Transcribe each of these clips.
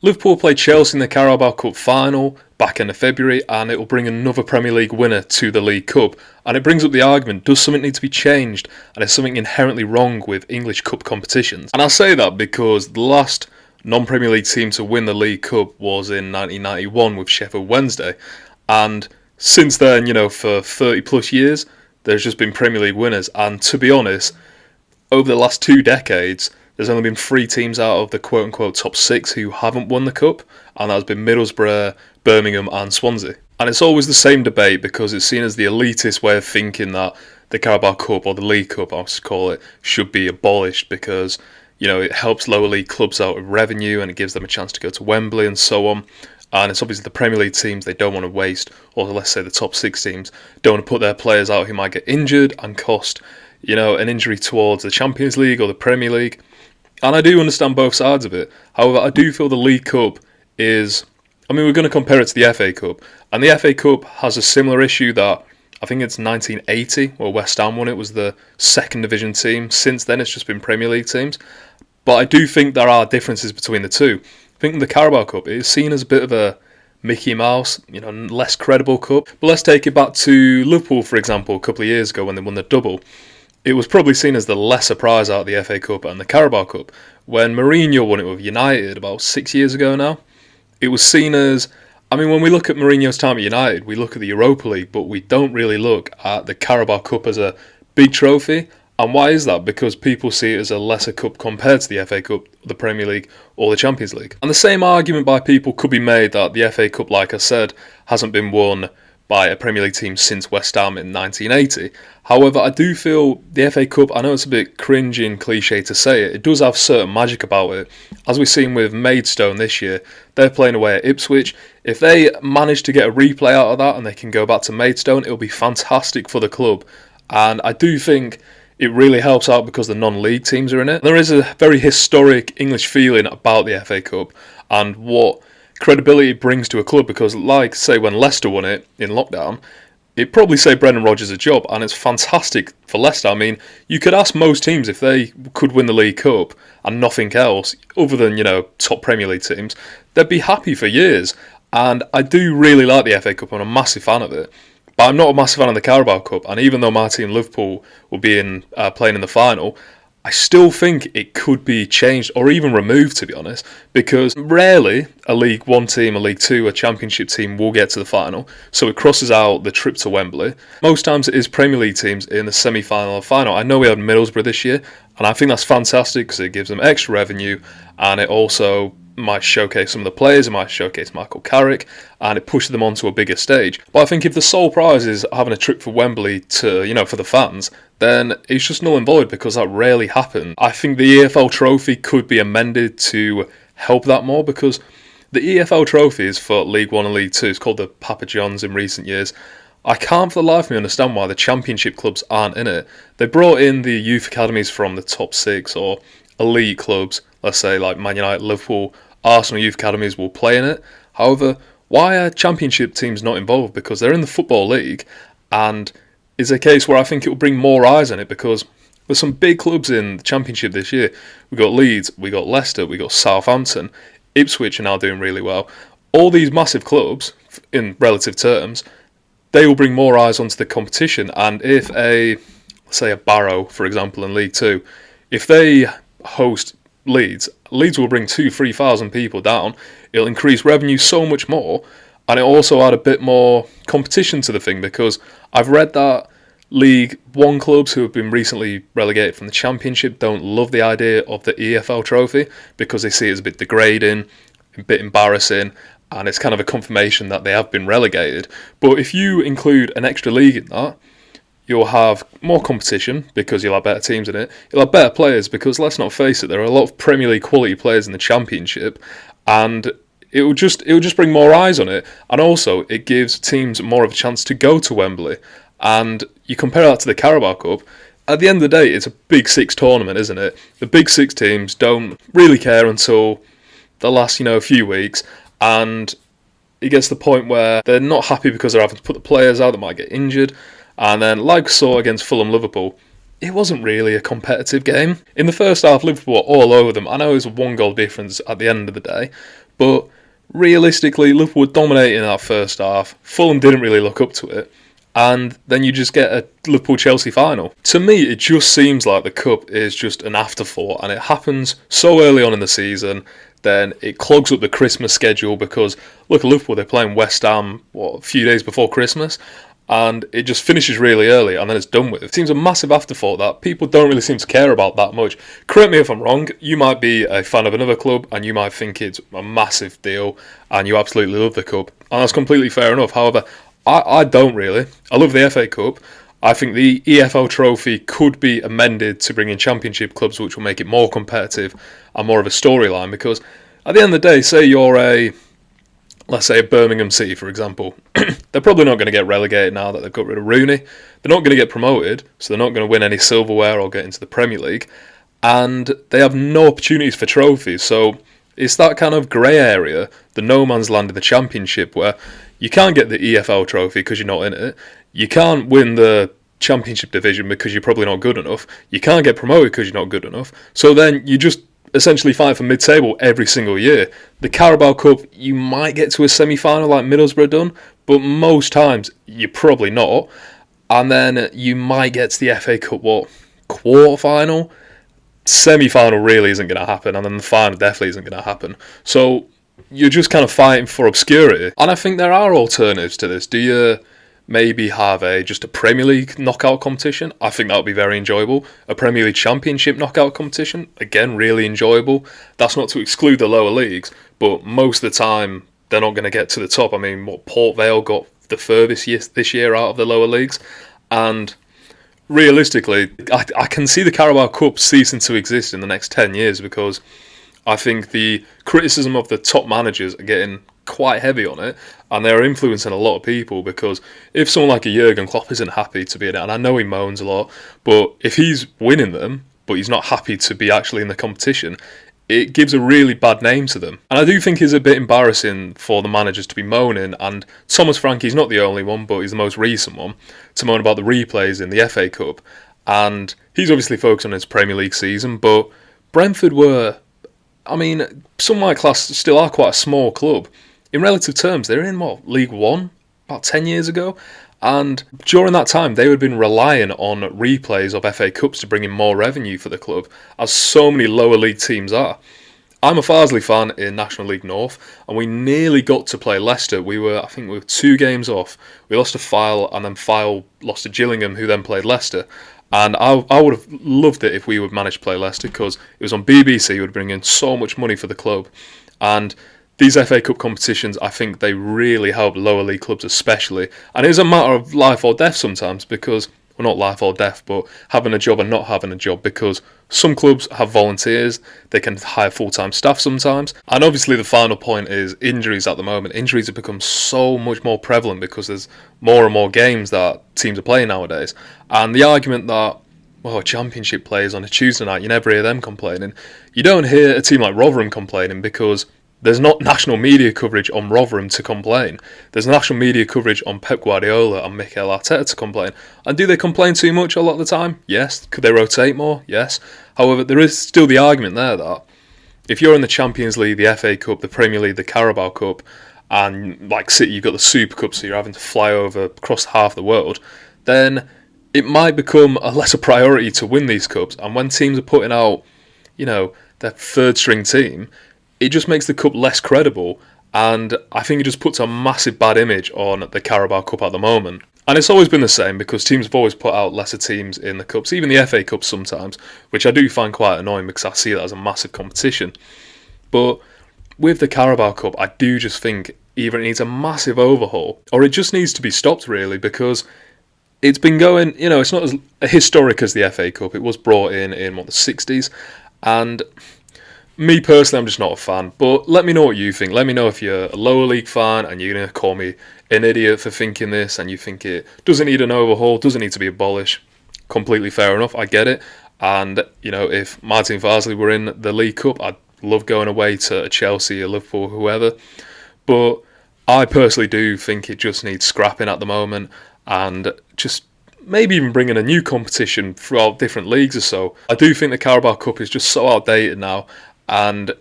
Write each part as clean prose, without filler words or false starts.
Liverpool play Chelsea in the Carabao Cup final back end of February, and it will bring another Premier League winner to the League Cup. And it brings up the argument, does something need to be changed? And is something inherently wrong with English Cup competitions? And I say that because the last non-Premier League team to win the League Cup was in 1991 with Sheffield Wednesday. And since then, for 30 plus years, there's just been Premier League winners. And to be honest, over the last 2 decades, there's only been 3 teams out of the quote-unquote top 6 who haven't won the Cup, and that has been Middlesbrough, Birmingham and Swansea. And it's always the same debate because it's seen as the elitist way of thinking that the Carabao Cup, or the League Cup I should call it, should be abolished because, it helps lower league clubs out of revenue and it gives them a chance to go to Wembley and so on. And it's obviously the Premier League teams they don't want to waste, or let's say the top 6 teams, don't want to put their players out who might get injured and cost, an injury towards the Champions League or the Premier League. And I do understand both sides of it. However, I do feel the League Cup is... we're going to compare it to the FA Cup. And the FA Cup has a similar issue that I think it's 1980, where West Ham won it, was the second division team. Since then, it's just been Premier League teams. But I do think there are differences between the two. I think the Carabao Cup is seen as a bit of a Mickey Mouse, less credible cup. But let's take it back to Liverpool, for example, a couple of years ago when they won the double. It was probably seen as the lesser prize out of the FA Cup and the Carabao Cup. When Mourinho won it with United about 6 years ago now, it was seen as... when we look at Mourinho's time at United, we look at the Europa League, but we don't really look at the Carabao Cup as a big trophy. And why is that? Because people see it as a lesser cup compared to the FA Cup, the Premier League, or the Champions League. And the same argument by people could be made that the FA Cup, like I said, hasn't been won by a Premier League team since West Ham in 1980. However, I do feel the FA Cup, I know it's a bit cringy and cliche to say it, it does have certain magic about it. As we've seen with Maidstone this year, they're playing away at Ipswich. If they manage to get a replay out of that and they can go back to Maidstone, it'll be fantastic for the club. And I do think it really helps out because the non-league teams are in it. There is a very historic English feeling about the FA Cup and what credibility it brings to a club, because like say when Leicester won it in lockdown, it'd probably save Brendan Rodgers a job, and it's fantastic for Leicester. You could ask most teams if they could win the League Cup and nothing else other than top Premier League teams, they'd be happy for years. And I do really like the FA Cup, I'm a massive fan of it, but I'm not a massive fan of the Carabao Cup. And even though my team Liverpool will be playing in the final, I still think it could be changed or even removed, to be honest, because rarely a League 1 team, a League 2, a Championship team will get to the final, so it crosses out the trip to Wembley. Most times it is Premier League teams in the semi-final or final. I know we had Middlesbrough this year, and I think that's fantastic because it gives them extra revenue, and it also might showcase some of the players, it might showcase Michael Carrick, and it pushes them onto a bigger stage. But I think if the sole prize is having a trip for Wembley to, for the fans, then it's just null and void because that rarely happens. I think the EFL Trophy could be amended to help that more, because the EFL Trophy is for League 1 and League 2. It's called the Papa John's in recent years. I can't for the life of me understand why the Championship clubs aren't in it. They brought in the youth academies from the top 6 or elite clubs, let's say like Man United, Liverpool, Arsenal youth academies will play in it. However, why are Championship teams not involved? Because they're in the Football League, and it's a case where I think it will bring more eyes on it, because there's some big clubs in the Championship this year. We got Leeds, we got Leicester, we got Southampton, Ipswich are now doing really well. All these massive clubs, in relative terms, they will bring more eyes onto the competition. And if let's say a Barrow, for example, in League 2, if they host Leeds will bring 2,000-3,000 people down. It'll increase revenue so much more, and it also add a bit more competition to the thing, because I've read that League 1 clubs who have been recently relegated from the Championship don't love the idea of the EFL Trophy because they see it as a bit degrading, a bit embarrassing, and it's kind of a confirmation that they have been relegated. But if you include an extra league in that, you'll have more competition because you'll have better teams in it. You'll have better players because, let's not face it, there are a lot of Premier League quality players in the Championship, and it will just bring more eyes on it. And also, it gives teams more of a chance to go to Wembley. And you compare that to the Carabao Cup. At the end of the day, it's a Big Six tournament, isn't it? The Big Six teams don't really care until the last, few weeks, and it gets to the point where they're not happy because they're having to put the players out that might get injured. And then, like we saw against Fulham Liverpool, it wasn't really a competitive game. In the first half, Liverpool were all over them. I know it was a 1-goal difference at the end of the day, But realistically, Liverpool were dominating that first half. Fulham didn't really look up to it. And then you just get a Liverpool-Chelsea final. To me, it just seems like the Cup is just an afterthought, and it happens so early on in the season, then it clogs up the Christmas schedule because, look at Liverpool, they're playing West Ham, a few days before Christmas, and it just finishes really early, and then it's done with. It seems a massive afterthought that people don't really seem to care about that much. Correct me if I'm wrong, you might be a fan of another club, and you might think it's a massive deal, and you absolutely love the Cup, and that's completely fair enough. However, I don't really. I love the FA Cup. I think the EFL Trophy could be amended to bring in Championship clubs, which will make it more competitive and more of a storyline. Because at the end of the day, say you're let's say a Birmingham City, for example. They're probably not going to get relegated now that they've got rid of Rooney. They're not going to get promoted, so they're not going to win any silverware or get into the Premier League. And they have no opportunities for trophies. So it's that kind of grey area, the no man's land of the Championship, where you can't get the EFL trophy because you're not in it. You can't win the Championship division because you're probably not good enough. You can't get promoted because you're not good enough. So then you just essentially fight for mid-table every single year. The Carabao Cup, you might get to a semi-final like Middlesbrough done, but most times you're probably not. And then you might get to the FA Cup, quarter-final? Semi-final really isn't going to happen, and then the final definitely isn't going to happen. So you're just kind of fighting for obscurity. And I think there are alternatives to this. Do you maybe have just a Premier League knockout competition? I think that would be very enjoyable. A Premier League Championship knockout competition? Again, really enjoyable. That's not to exclude the lower leagues, but most of the time they're not going to get to the top. I mean, Port Vale got the furthest this year out of the lower leagues, and realistically, I can see the Carabao Cup ceasing to exist in the next 10 years because I think the criticism of the top managers are getting quite heavy on it, and they're influencing a lot of people. Because if someone like a Jurgen Klopp isn't happy to be in it, and I know he moans a lot, but if he's winning them, but he's not happy to be actually in the competition, it gives a really bad name to them. And I do think it's a bit embarrassing for the managers to be moaning, and Thomas Frankie's not the only one, but he's the most recent one, to moan about the replays in the FA Cup. And he's obviously focused on his Premier League season, but Brentford were, I mean, some might class still are quite a small club. In relative terms, they're in, League One, about 10 years ago? And during that time, they would have been relying on replays of FA Cups to bring in more revenue for the club, as so many lower league teams are. I'm a Farsley fan in National League North, and we nearly got to play Leicester. I think we were 2 games off. We lost to Fyle, and then Fyle lost to Gillingham, who then played Leicester. And I would have loved it if we would manage to play Leicester, because it was on BBC, it would bring in so much money for the club. And these FA Cup competitions, I think they really help lower league clubs especially. And it is a matter of life or death sometimes, because, well, not life or death, but having a job and not having a job, because some clubs have volunteers, they can hire full-time staff sometimes. And obviously the final point is injuries at the moment. Injuries have become so much more prevalent because there's more and more games that teams are playing nowadays. And the argument that, Championship players on a Tuesday night, you never hear them complaining. You don't hear a team like Rotherham complaining because there's not national media coverage on Rotherham to complain. There's national media coverage on Pep Guardiola and Mikel Arteta to complain. And do they complain too much a lot of the time? Yes. Could they rotate more? Yes. However, there is still the argument there that if you're in the Champions League, the FA Cup, the Premier League, the Carabao Cup, and like City, you've got the Super Cup, so you're having to fly over across half the world, then it might become a lesser priority to win these cups. And when teams are putting out, their third string team, it just makes the cup less credible, and I think it just puts a massive bad image on the Carabao Cup at the moment. And it's always been the same, because teams have always put out lesser teams in the cups, even the FA Cup sometimes, which I do find quite annoying because I see that as a massive competition. But with the Carabao Cup, I do just think either it needs a massive overhaul, or it just needs to be stopped really, because it's been going, it's not as historic as the FA Cup. It was brought in the 60s, and me personally, I'm just not a fan, but let me know what you think. Let me know if you're a lower league fan and you're going to call me an idiot for thinking this, and you think it doesn't need an overhaul, doesn't need to be abolished. Completely fair enough, I get it. And, if Martin Farsley were in the League Cup, I'd love going away to Chelsea or Liverpool, whoever. But I personally do think it just needs scrapping at the moment, and just maybe even bringing a new competition throughout different leagues or so. I do think the Carabao Cup is just so outdated now, and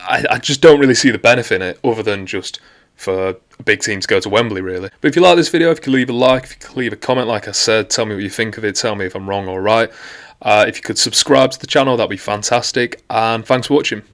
I just don't really see the benefit in it, other than just for a big team to go to Wembley, really. But if you like this video, if you could leave a like, if you could leave a comment, like I said, tell me what you think of it, tell me if I'm wrong or right. If you could subscribe to the channel, that'd be fantastic, and thanks for watching.